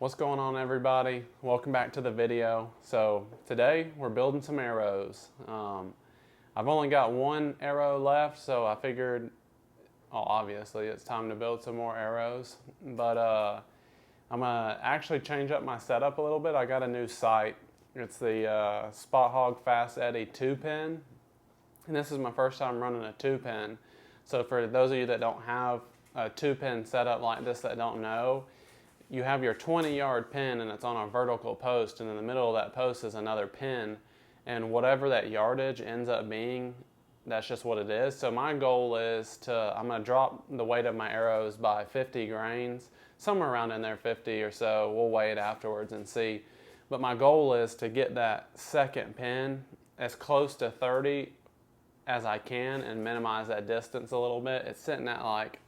What's going on, everybody? Welcome back to the video. So today we're building some arrows. I've only got one arrow left, so I figured, well, obviously it's time to build some more arrows. But I'm gonna actually change up my setup a little bit. I got a new sight. It's the Spot Hog Fast Eddy 2-pin, and this is my first time running a 2-pin. So for those of you that don't have a 2-pin setup like this that don't know, you have your 20-yard pin and it's on a vertical post, and in the middle of that post is another pin, and whatever that yardage ends up being, that's just what it is. So my goal is I'm going to drop the weight of my arrows by 50 grains, somewhere around in there, 50 or so. We'll weigh it afterwards and see. But my goal is to get that second pin as close to 30 as I can and minimize that distance a little bit. It's sitting at like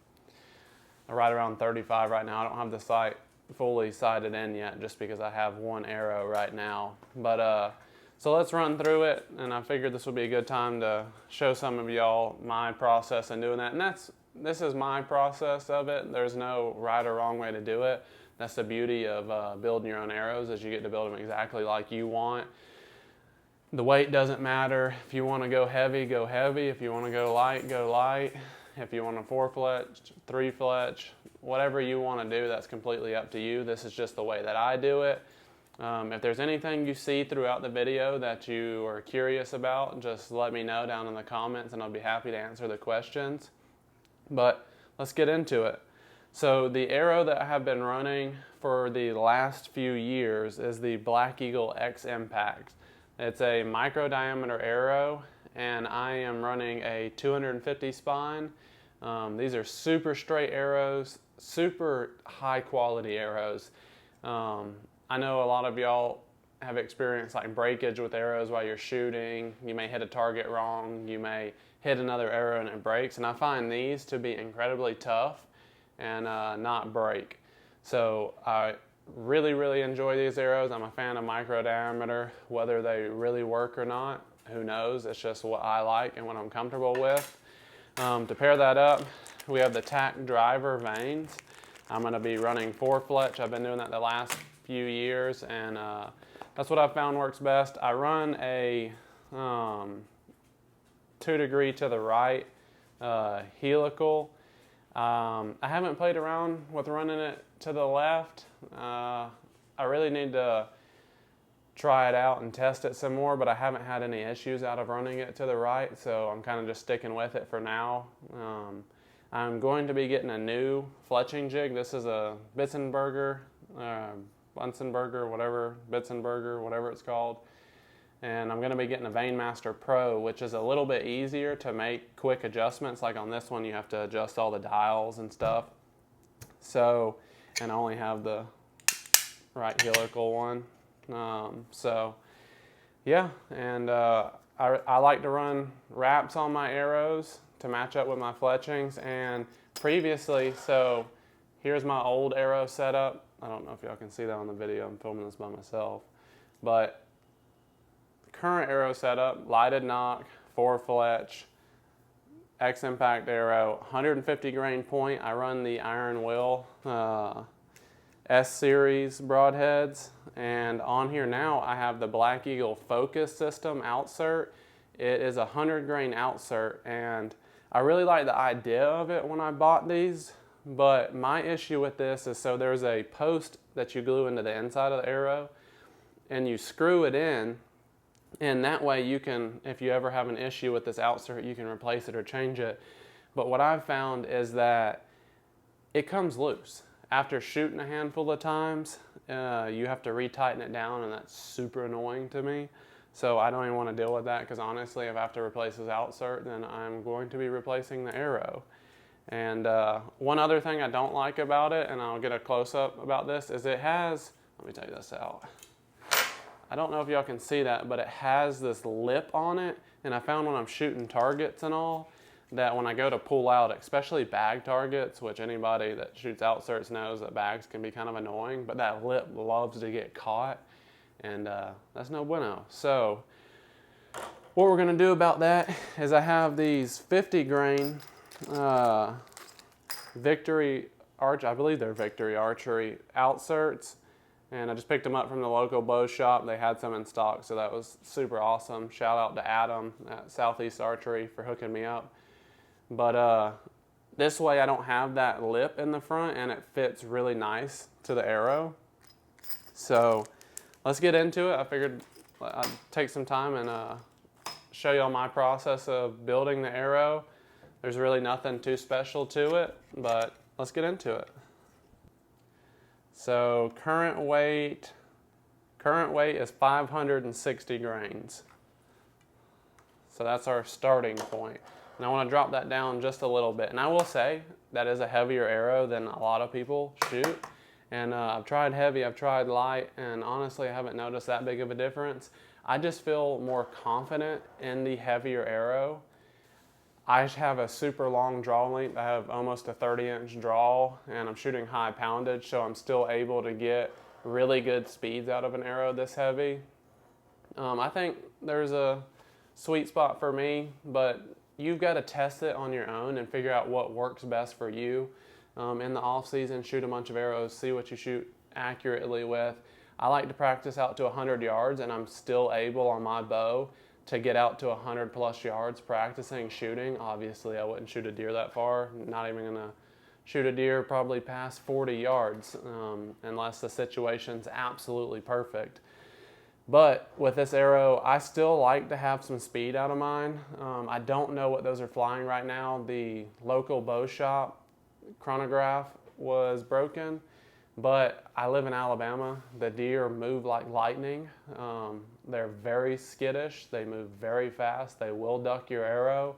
right around 35 right now. I don't have the sight fully sighted in yet just because I have one arrow right now. But so let's run through it, and I figured this would be a good time to show some of y'all my process in doing that. And this is my process of it. There's no right or wrong way to do it. That's the beauty of building your own arrows, is you get to build them exactly like you want. The weight doesn't matter. If you want to go heavy, go heavy. If you want to go light, go light. If you want a 4-fletch, 3-fletch, whatever you want to do, that's completely up to you. This is just the way that I do it. If there's anything you see throughout the video that you are curious about, just let me know down in the comments and I'll be happy to answer the questions. But let's get into it. So the arrow that I have been running for the last few years is the Black Eagle X Impact. It's a micro diameter arrow, and I am running a 250 spine. These are super straight arrows, super high quality arrows. I know a lot of y'all have experienced like breakage with arrows while you're shooting. You may hit a target wrong, you may hit another arrow and it breaks, and I find these to be incredibly tough and not break. So I really enjoy these arrows. I'm a fan of micro diameter. Whether they really work or not, who knows? It's just what I like and what I'm comfortable with. To pair that up, we have the tack driver vanes. I'm going to be running 4-fletch. I've been doing that the last few years, and that's what I've found works best. I run a 2 degree to the right helical. I haven't played around with running it to the left. I really need to try it out and test it some more, but I haven't had any issues out of running it to the right, so I'm kind of just sticking with it for now. I'm going to be getting a new fletching jig. This is a Bitzenberger, Bitzenberger, whatever it's called. And I'm going to be getting a Vanemaster Pro, which is a little bit easier to make quick adjustments. Like on this one, you have to adjust all the dials and stuff. So, and I only have the right helical one. So yeah, and I like to run wraps on my arrows to match up with my fletchings. And previously, so here's my old arrow setup. I don't know if y'all can see that on the video. I'm filming this by myself. But current arrow setup, lighted nock, 4-fletch, X Impact arrow, 150 grain point. I run the Iron Will S-Series broadheads, and on here now I have the Black Eagle Focus System Outsert. It is 100 grain Outsert, and I really like the idea of it when I bought these, but my issue with this is, so there's a post that you glue into the inside of the arrow and you screw it in, and that way you can, if you ever have an issue with this Outsert, you can replace it or change it. But what I've found is that it comes loose. After shooting a handful of times, you have to retighten it down, and that's super annoying to me. So I don't even want to deal with that, because honestly, if I have to replace this Outsert, then I'm going to be replacing the arrow. And one other thing I don't like about it, and I'll get a close-up about this, is it has, let me take this out. I don't know if y'all can see that, but it has this lip on it, and I found when I'm shooting targets and all, that when I go to pull out, especially bag targets, which anybody that shoots Outserts knows that bags can be kind of annoying, but that lip loves to get caught, and that's no bueno. So what we're going to do about that is I have these 50 grain Victory I believe they're Victory Archery Outserts. And I just picked them up from the local bow shop. They had some in stock, so that was super awesome. Shout out to Adam at Southeast Archery for hooking me up. But this way I don't have that lip in the front, and it fits really nice to the arrow. So let's get into it. I figured I'd take some time and show you all my process of building the arrow. There's really nothing too special to it, but let's get into it. So current weight is 560 grains. So that's our starting point. And I want to drop that down just a little bit. And I will say that is a heavier arrow than a lot of people shoot. And I've tried heavy, I've tried light, and honestly I haven't noticed that big of a difference. I just feel more confident in the heavier arrow. I have a super long draw length. I have almost a 30-inch draw, and I'm shooting high poundage, so I'm still able to get really good speeds out of an arrow this heavy. I think there's a sweet spot for me, but you've got to test it on your own and figure out what works best for you. In the off season, shoot a bunch of arrows, see what you shoot accurately with. I like to practice out to 100 yards, and I'm still able on my bow to get out to 100 plus yards practicing shooting. Obviously, I wouldn't shoot a deer that far. Not even gonna shoot a deer probably past 40 yards unless the situation's absolutely perfect. But with this arrow, I still like to have some speed out of mine. I don't know what those are flying right now. The local bow shop chronograph was broken, but I live in Alabama. The deer move like lightning. They're very skittish. They move very fast. They will duck your arrow,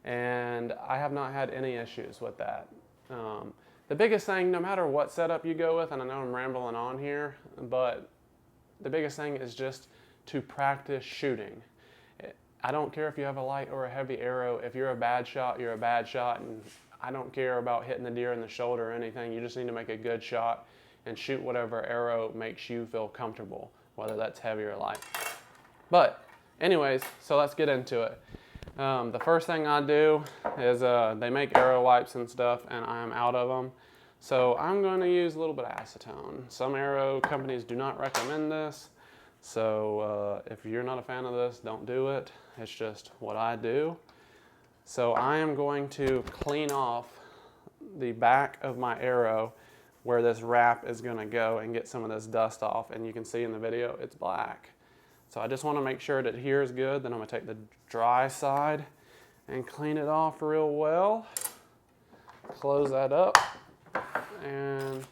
and I have not had any issues with that. The biggest thing, no matter what setup you go with, and I know I'm rambling on here, but the biggest thing is just to practice shooting. I don't care if you have a light or a heavy arrow. If you're a bad shot, you're a bad shot, and I don't care about hitting the deer in the shoulder or anything. You just need to make a good shot and shoot whatever arrow makes you feel comfortable, whether that's heavy or light. But anyways, so let's get into it. The first thing I do is they make arrow wipes and stuff, and I'm out of them. So I'm going to use a little bit of acetone. Some arrow companies do not recommend this. So if you're not a fan of this, don't do it. It's just what I do. So I am going to clean off the back of my arrow where this wrap is going to go and get some of this dust off. And you can see in the video it's black. So I just want to make sure it adheres good. Then I'm going to take the dry side and clean it off real well. Close that up. And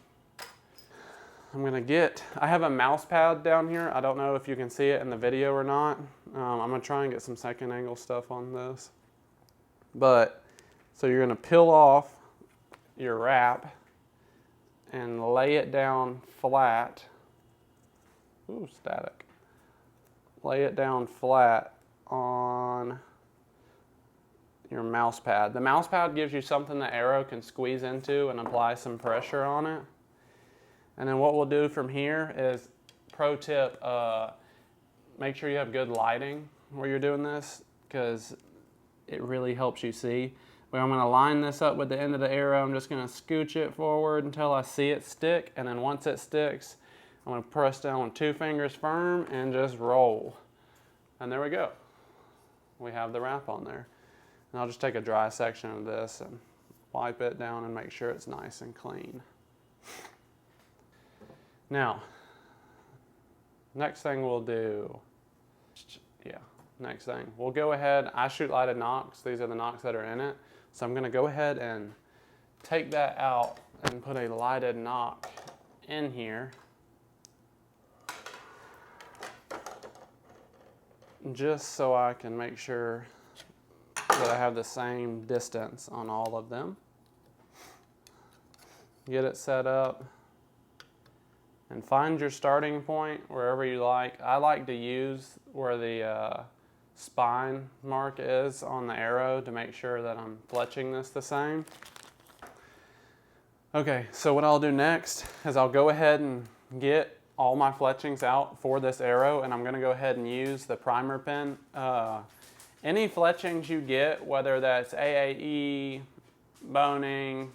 I'm going to I have a mouse pad down here. I don't know if you can see it in the video or not. I'm going to try and get some second angle stuff on this. But, so you're going to peel off your wrap and lay it down flat. Ooh, static. Lay it down flat on your mouse pad. The mouse pad gives you something the arrow can squeeze into and apply some pressure on it. And then what we'll do from here is, pro tip, make sure you have good lighting where you're doing this, because it really helps you see. But I'm going to line this up with the end of the arrow. I'm just going to scooch it forward until I see it stick. And then once it sticks, I'm going to press down with 2 fingers firm and just roll. And there we go. We have the wrap on there. And I'll just take a dry section of this and wipe it down and make sure it's nice and clean. Now, next thing we'll do, next thing, we'll go ahead, I shoot lighted nocks. These are the nocks that are in it. So I'm going to go ahead and take that out and put a lighted nock in here. Just so I can make sure that I have the same distance on all of them. Get it set up. And find your starting point wherever you like. I like to use where the spine mark is on the arrow to make sure that I'm fletching this the same. Okay, so what I'll do next is I'll go ahead and get all my fletchings out for this arrow, and I'm going to go ahead and use the primer pen. Any fletchings you get, whether that's AAE, boning,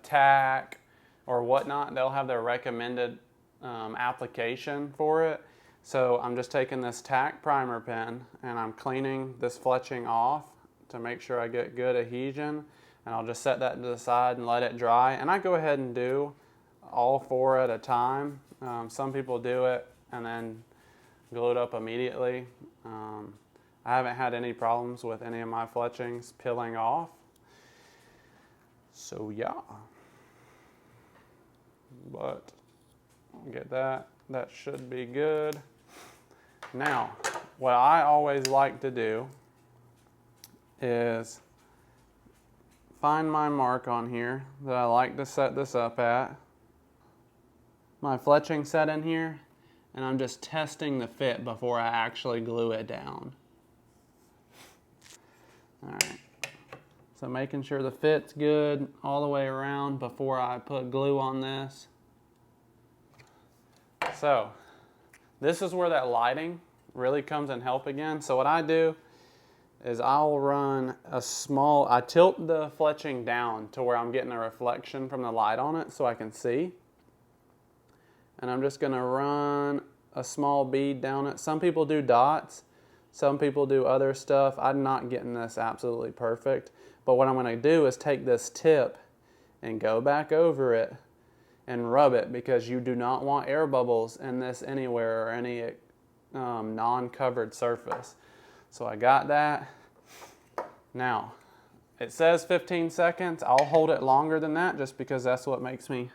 tack, or whatnot, they'll have their recommended application for it. So I'm just taking this tack primer pen and I'm cleaning this fletching off to make sure I get good adhesion. And I'll just set that to the side and let it dry. And I go ahead and do all 4 at a time. Some people do it and then glue it up immediately. I haven't had any problems with any of my fletchings peeling off. So yeah. But get that. That should be good. Now, what I always like to do is find my mark on here that I like to set this up at. My fletching set in here, and I'm just testing the fit before I actually glue it down. Alright, so making sure the fit's good all the way around before I put glue on this. So, this is where that lighting really comes in help again. So what I do is I'll run I tilt the fletching down to where I'm getting a reflection from the light on it so I can see. And I'm just gonna run a small bead down it. Some people do dots, some people do other stuff. I'm not getting this absolutely perfect, but what I'm gonna do is take this tip and go back over it and rub it, because you do not want air bubbles in this anywhere or any non-covered surface. So I got that. Now, it says 15 seconds. I'll hold it longer than that just because that's what makes me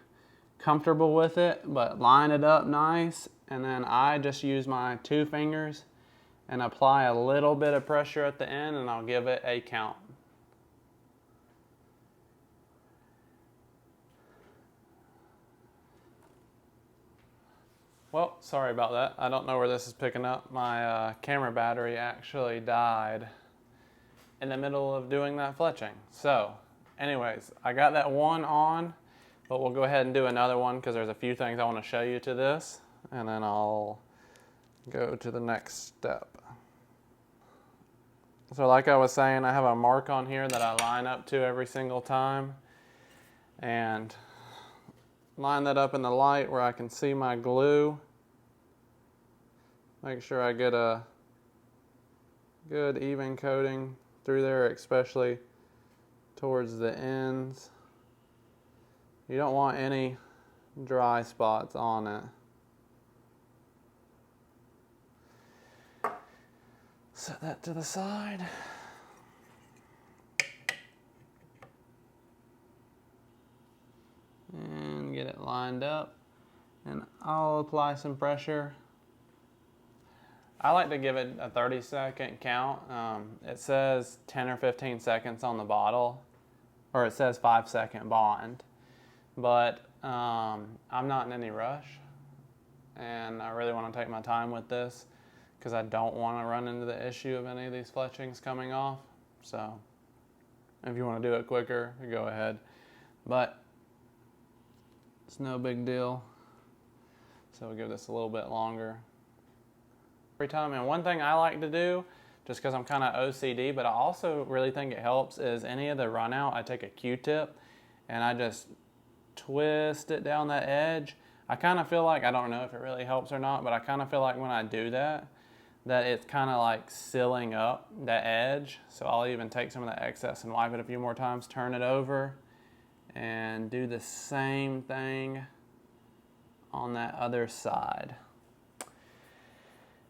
comfortable with it, but line it up nice, and then I just use my 2 fingers and apply a little bit of pressure at the end, and I'll give it a count. Well, sorry about that. I don't know where this is picking up. My camera battery actually died in the middle of doing that fletching. So, anyways, I got that one on, but we'll go ahead and do another one because there's a few things I want to show you to this, and then I'll go to the next step. So like I was saying, I have a mark on here that I line up to every single time, and line that up in the light where I can see my glue. Make sure I get a good even coating through there, especially towards the ends. You don't want any dry spots on it. Set that to the side. And get it lined up, and I'll apply some pressure. I like to give it a 30-second count. It says 10 or 15 seconds on the bottle, or it says 5-second bond, but I'm not in any rush, and I really want to take my time with this because I don't want to run into the issue of any of these fletchings coming off. So if you want to do it quicker, go ahead, but it's no big deal. So we'll give this a little bit longer every time. And one thing I like to do, just because I'm kind of OCD, but I also really think it helps, is any of the run out, I take a Q-tip and I just twist it down that edge. I kind of feel like, I don't know if it really helps or not, but I kind of feel like when I do that it's kind of like sealing up that edge. So I'll even take some of the excess and wipe it a few more times, turn it over, and do the same thing on that other side.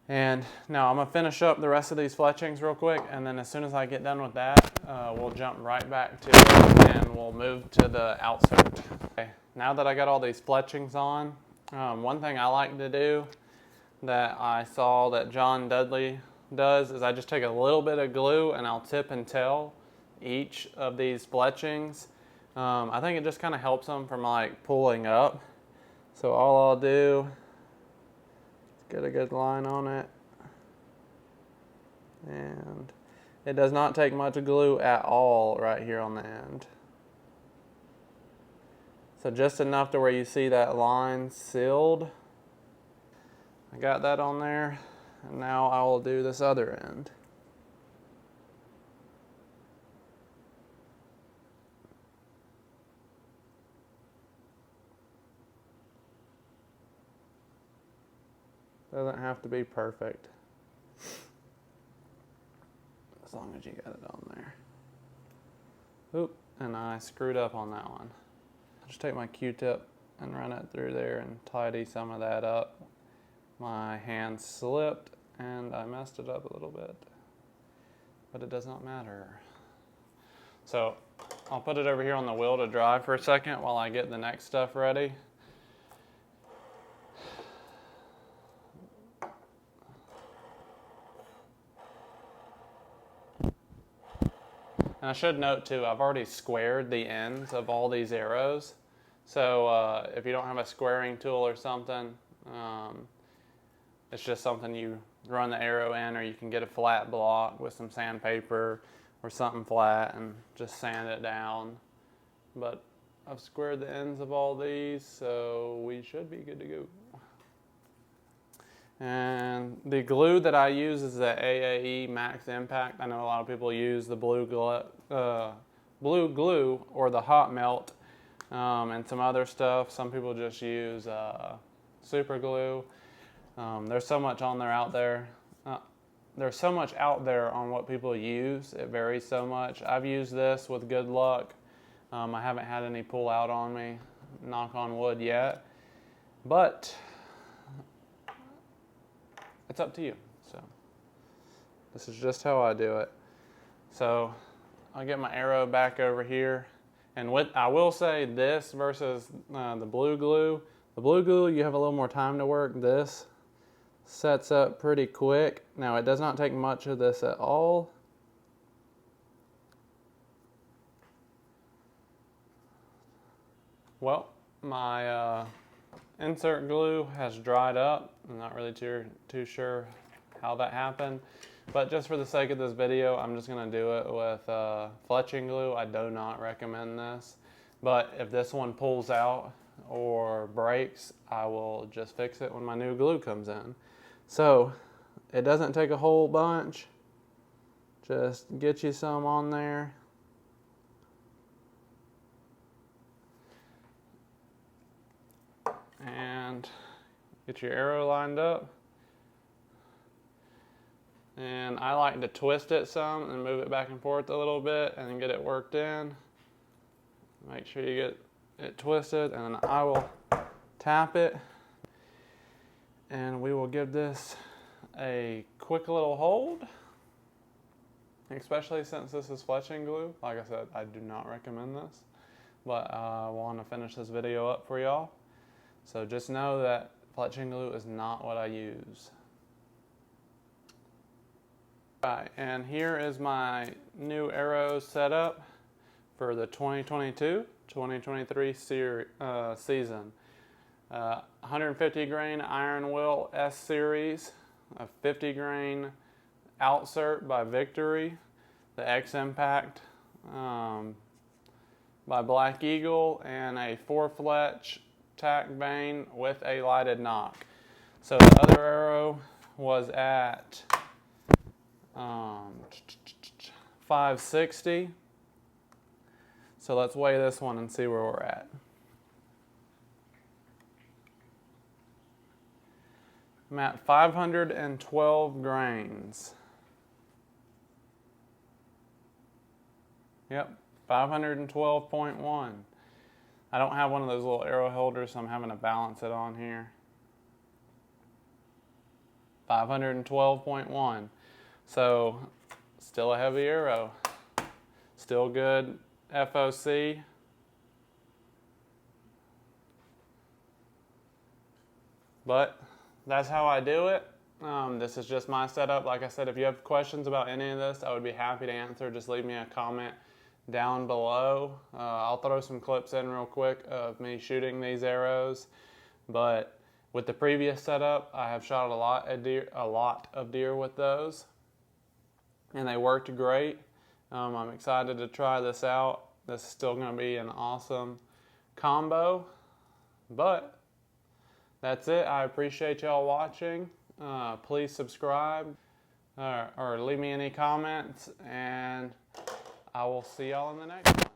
And now I'm gonna finish up the rest of these fletchings real quick, and then as soon as I get done with that, we'll jump right back to it and we'll move to the outsert. Okay, now that I got all these fletchings on, one thing I like to do that I saw that John Dudley does is I just take a little bit of glue and I'll tip and tail each of these fletchings. I think it just kind of helps them from like pulling up. So all I'll do is get a good line on it, and it does not take much glue at all right here on the end. So just enough to where you see that line sealed. I got that on there, and now I will do this other end. Doesn't have to be perfect. As long as you got it on there. Oop, and I screwed up on that one. I'll just take my Q-tip and run it through there and tidy some of that up. My hand slipped and I messed it up a little bit, but it does not matter. So I'll put it over here on the wheel to dry for a second while I get the next stuff ready. And I should note too, I've already squared the ends of all these arrows. So if you don't have a squaring tool or something, it's just something you run the arrow in, or you can get a flat block with some sandpaper or something flat and just sand it down. But I've squared the ends of all these, so we should be good to go. And the glue that I use is the AAE Max Impact. I know a lot of people use the blue glue or the hot melt and some other stuff. Some people just use super glue. There's so much on there out there. There's so much out there on what people use. It varies so much. I've used this with good luck. I haven't had any pull out on me, knock on wood yet. But it's up to you. So this is just how I do it. So I'll get my arrow back over here. And I will say this versus the blue glue. The blue glue, you have a little more time to work. This sets up pretty quick. Now it does not take much of this at all. Well, my insert glue has dried up. I'm not really too sure how that happened, but just for the sake of this video, I'm just going to do it with fletching glue. I do not recommend this, but if this one pulls out or breaks, I will just fix it when my new glue comes in. So it doesn't take a whole bunch. Just get you some on there. And get your arrow lined up. And I like to twist it some and move it back and forth a little bit and then get it worked in. Make sure you get it twisted, and then I will tap it. And we will give this a quick little hold, especially since this is fletching glue. Like I said, I do not recommend this, but I want to finish this video up for y'all. So just know that fletching glue is not what I use. Alright, and here is my new arrow setup for the 2022-2023 season. 150 grain iron wheel S series, a 50 grain Outsert by Victory, the X Impact by Black Eagle, and a 4-fletch tack vane with a lighted knock. So the other arrow was at 560. So let's weigh this one and see where we're at. I'm at 512 grains. Yep, 512.1. I don't have one of those little arrow holders, so I'm having to balance it on here. 512.1. So, still a heavy arrow. Still good FOC. But that's how I do it. This is just my setup. Like I said, if you have questions about any of this, I would be happy to answer. Just leave me a comment down below. I'll throw some clips in real quick of me shooting these arrows. But with the previous setup, I have shot a lot of deer with those, and they worked great. I'm excited to try this out. This is still going to be an awesome combo. But that's it. I appreciate y'all watching. Please subscribe or leave me any comments, and I will see y'all in the next one.